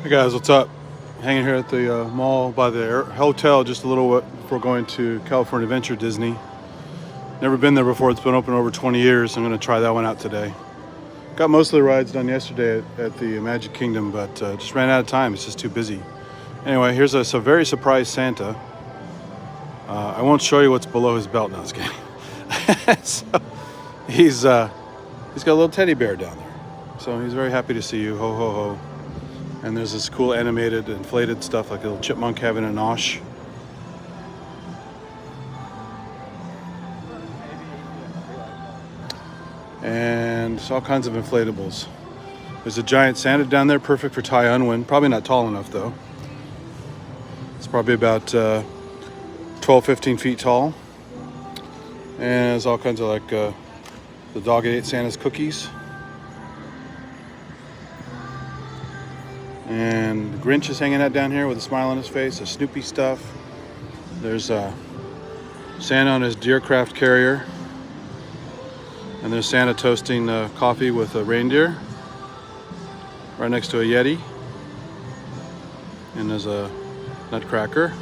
Hey guys, what's up? Hanging here at the mall by the hotel just a little bit before going to California Adventure Disney. Never been there before. It's been open over 20 years. I'm going to try that one out today. Got most of the rides done yesterday at the Magic Kingdom, but just ran out of time. It's just too busy. Anyway, here's a very surprised Santa. I won't show you what's below his belt. No, I was kidding. So, he's got a little teddy bear down there. So he's very happy to see you. Ho, ho, ho. And there's this cool animated, inflated stuff like a little chipmunk having a nosh. And all kinds of inflatables. There's a giant Santa down there, perfect for Tai Unwin. Probably not tall enough though. It's probably about 12, 15 feet tall. And there's all kinds of like the dog that ate Santa's cookies. And the Grinch is hanging out down here with a smile on his face, the Snoopy stuff. There's Santa on his Deercraft carrier. And there's Santa toasting coffee with a reindeer right next to a Yeti. And there's a Nutcracker.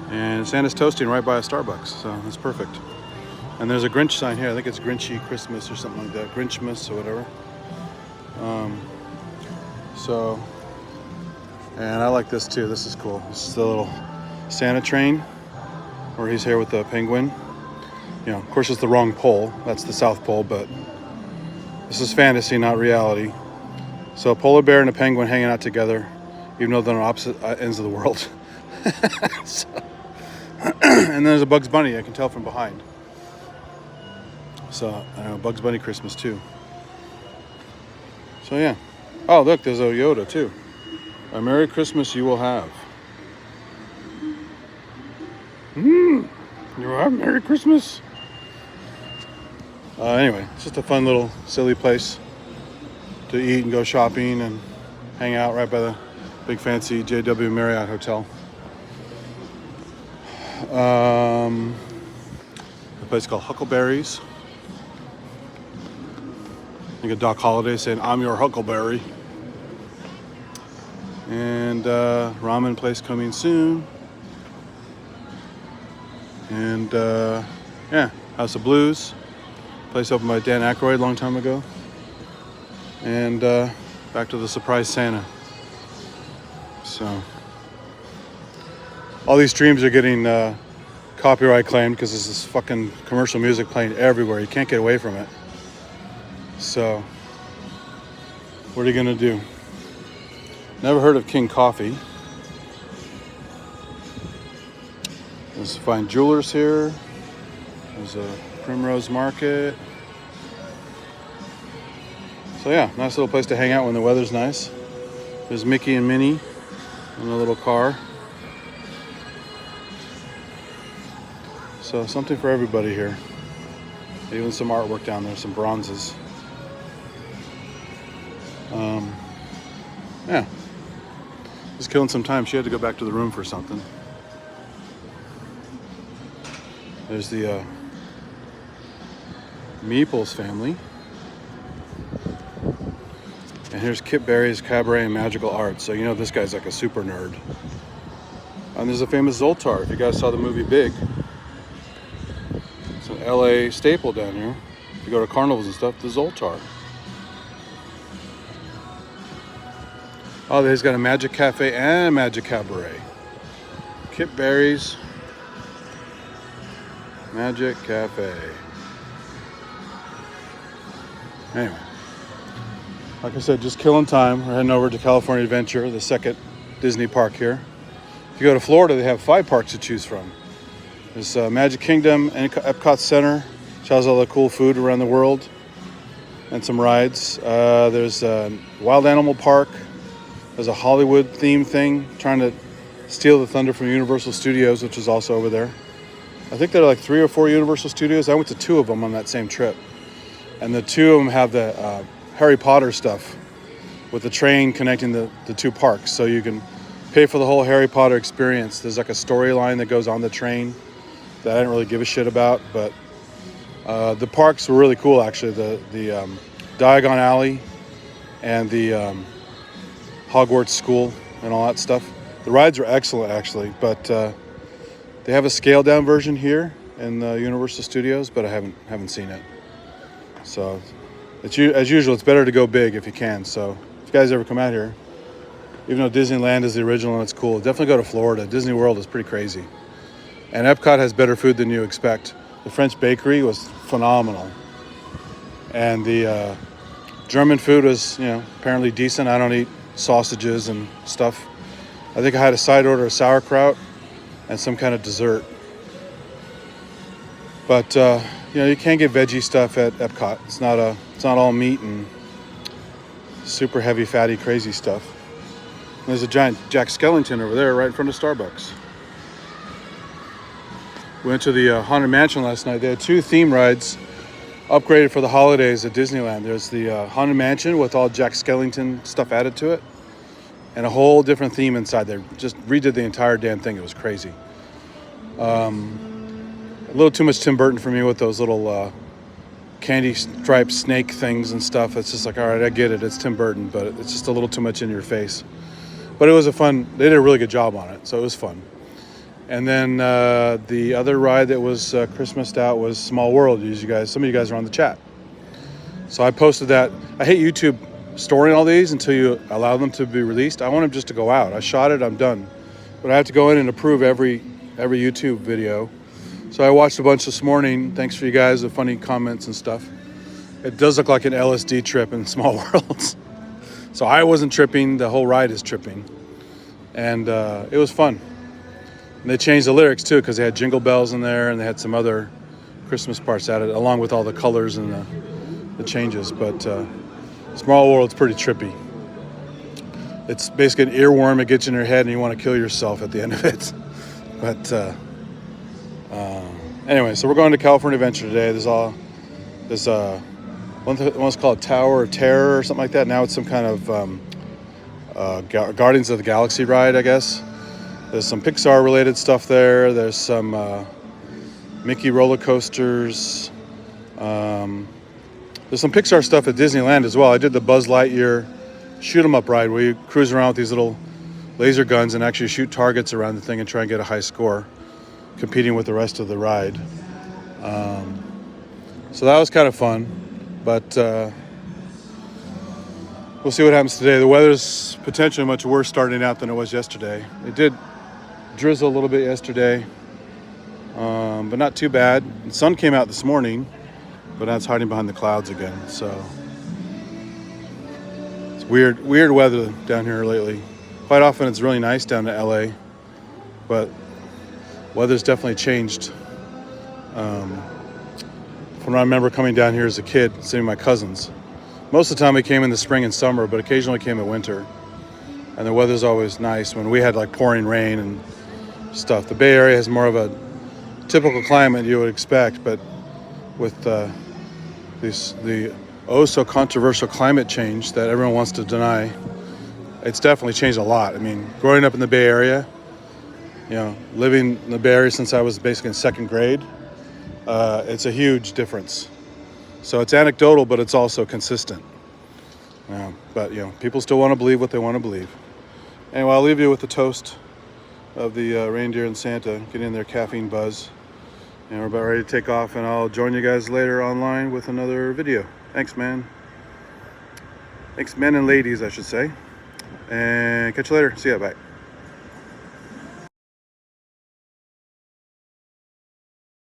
And Santa's toasting right by a Starbucks, so that's perfect. And there's a Grinch sign here. I think it's Grinchy Christmas or something like that. Grinchmas or whatever. And I like this too. This is cool. This is the little Santa train where he's here with the penguin. You know, of course it's the wrong pole. That's the South Pole, but this is fantasy, not reality. So a polar bear and a penguin hanging out together, even though they're on opposite ends of the world. And then there's a Bugs Bunny, I can tell from behind. So, I know, Bugs Bunny Christmas too. So yeah. Oh, look, there's a Yoda too. A Merry Christmas you will have. You will have Merry Christmas. Anyway, it's just a fun little silly place to eat and go shopping and hang out right by the big fancy JWMarriott hotel. A place called Huckleberries. I think of Doc Holliday saying, "I'm your Huckleberry." And ramen place coming soon. And yeah, House of Blues. Place opened by Dan Aykroyd a long time ago. And back to the surprise Santa. So all these streams are getting copyright claimed because there's this fucking commercial music playing everywhere. You can't get away from it. So what are you gonna do? Never heard of King Coffee. There's fine jewelers here. There's a Primrose Market. So yeah, nice little place to hang out when the weather's nice. There's Mickey and Minnie in a little car. So something for everybody here. Even some artwork down there, some bronzes. Yeah. Just killing some time. She had to go back to the room for something. There's the Meeples family. And here's Kip Berry's Cabaret and Magical Arts. So you know this guy's like a super nerd. And there's a famous Zoltar. If you guys saw the movie Big. It's an LA staple down here. If you go to carnivals and stuff, the Zoltar. Oh, he's got a Magic Cafe and a Magic Cabaret. Kip Berry's Magic Cafe. Anyway, like I said, just killing time. We're heading over to California Adventure, the second Disney park here. If you go to Florida, they have 5 parks to choose from. There's Magic Kingdom and Epcot Center, which has all the cool food around the world, and some rides. There's Wild Animal Park. There's a Hollywood theme thing, trying to steal the thunder from Universal Studios, which is also over there. I think there are like 3 or 4 Universal Studios. I went to 2 of them on that same trip. And the 2 of them have the Harry Potter stuff with the train connecting the 2 parks. So you can pay for the whole Harry Potter experience. There's like a storyline that goes on the train that I didn't really give a shit about. But the parks were really cool, actually. The Diagon Alley and the Hogwarts School and all that stuff. The rides are excellent, actually, but they have a scaled down version here in the Universal Studios, but I haven't seen it. So as usual, it's better to go big if you can. So if you guys ever come out here, even though Disneyland is the original and it's cool, definitely go to Florida. Disney World is pretty crazy. And Epcot has better food than you expect. The French bakery was phenomenal. And the German food was, apparently decent. I don't eat sausages and stuff. I think I had a side order of sauerkraut and some kind of dessert. But you can't get veggie stuff at Epcot. It's not all meat and super heavy, fatty, crazy stuff. And there's a giant Jack Skellington over there right in front of Starbucks. We went to the Haunted Mansion last night. They had 2 theme rides upgraded for the holidays at Disneyland. There's the Haunted Mansion with all Jack Skellington stuff added to it, and a whole different theme inside there. Just redid the entire damn thing. It was crazy. A little too much Tim Burton for me with those little candy striped snake things and stuff. It's just like, all right, I get it. It's Tim Burton, but it's just a little too much in your face. But it was they did a really good job on it, so it was fun. And then the other ride that was Christmased out was Small World. Some of you guys are on the chat. So I posted that. I hate YouTube storing all these until you allow them to be released. I want them just to go out. I shot it, I'm done. But I have to go in and approve every YouTube video. So I watched a bunch this morning. Thanks for you guys, the funny comments and stuff. It does look like an LSD trip in Small Worlds. So I wasn't tripping. The whole ride is tripping. And it was fun. And they changed the lyrics too, because they had Jingle Bells in there and they had some other Christmas parts added, along with all the colors and the changes. But Small World's pretty trippy. It's basically an earworm. It gets in your head and you want to kill yourself at the end of it. But anyway, so we're going to California Adventure today. There's one's called Tower of Terror or something like that. Now it's some kind of Guardians of the Galaxy ride, I guess. There's some Pixar related stuff there. There's some Mickey roller coasters. There's some Pixar stuff at Disneyland as well. I did the Buzz Lightyear shoot 'em up ride where you cruise around with these little laser guns and actually shoot targets around the thing and try and get a high score, competing with the rest of the ride. So that was kind of fun, but we'll see what happens today. The weather's potentially much worse starting out than it was yesterday. It did drizzle a little bit yesterday, but not too bad. The sun came out this morning, but now it's hiding behind the clouds again. So it's weird weather down here lately. Quite often it's really nice down to LA, but weather's definitely changed. From what I remember coming down here as a kid, seeing my cousins. Most of the time we came in the spring and summer, but occasionally came in winter. And the weather's always nice when we had like pouring rain and stuff. The Bay Area has more of a typical climate you would expect, but with the oh so controversial climate change that everyone wants to deny, it's definitely changed a lot. I mean, growing up in the Bay Area, living in the Bay Area since I was basically in 2nd grade, it's a huge difference. So it's anecdotal, but it's also consistent. But people still want to believe what they want to believe. Anyway, I'll leave you with the toast of the reindeer and Santa getting their caffeine buzz. And we're about ready to take off, and I'll join you guys later online with another video. Thanks, man. Thanks, men and ladies, I should say. And catch you later. See ya. Bye.